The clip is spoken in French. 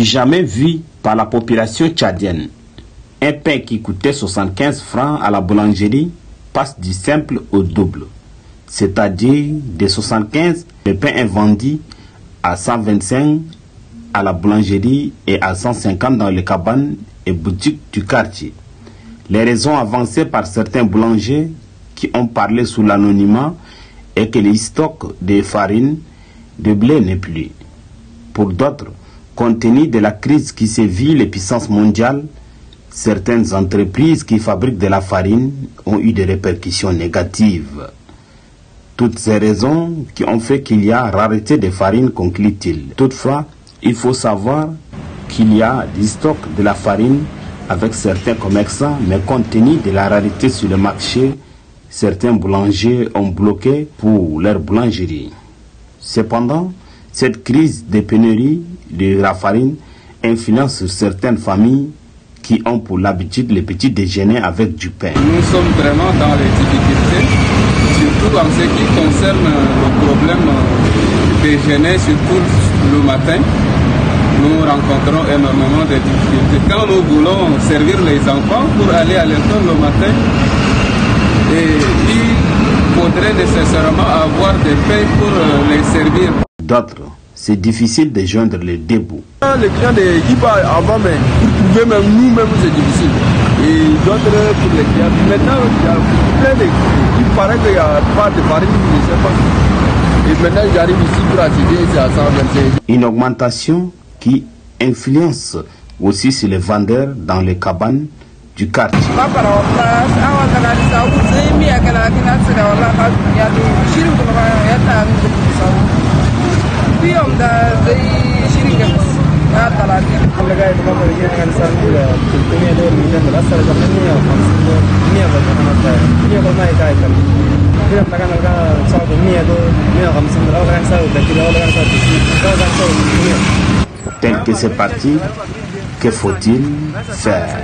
du jamais vu par la population tchadienne. Un pain qui coûtait 75 francs à la boulangerie passe du simple au double. C'est-à-dire, de 75, le pain est vendu à 125 à la boulangerie et à 150 dans les cabanes et boutiques du quartier. Les raisons avancées par certains boulangers qui ont parlé sous l'anonymat est que les stocks de farine de blé n'est plus. Pour d'autres, compte tenu de la crise qui sévit les puissances mondiales, certaines entreprises qui fabriquent de la farine ont eu des répercussions négatives. Toutes ces raisons qui ont fait qu'il y a rareté de farine, conclut-il. Toutefois, il faut savoir qu'il y a des stocks de la farine avec certains commerçants, mais compte tenu de la rareté sur le marché, certains boulangers ont bloqué pour leur boulangerie. Cependant, cette crise de pénurie de la farine influence sur certaines familles qui ont pour l'habitude les petits déjeuners avec du pain. Nous sommes vraiment dans les difficultés, surtout en ce qui concerne le problème déjeuner, surtout le matin. Nous rencontrons énormément de difficultés. Quand nous voulons servir les enfants pour aller à l'école le matin, il faudrait nécessairement avoir des pains pour les servir. D'autres, c'est difficile de joindre les deux bouts. Les clients ils partent avant, mais pour trouver même nous-mêmes, c'est difficile. Et d'autres pour les clients. Maintenant, il y a plein de... Il paraît qu'il n'y a pas de farine, je ne sais pas. Et maintenant, j'arrive ici pour acheter, c'est à 125. Une augmentation qui influence aussi sur les vendeurs dans les cabanes du quartier. Tel que c'est parti, que faut-il faire?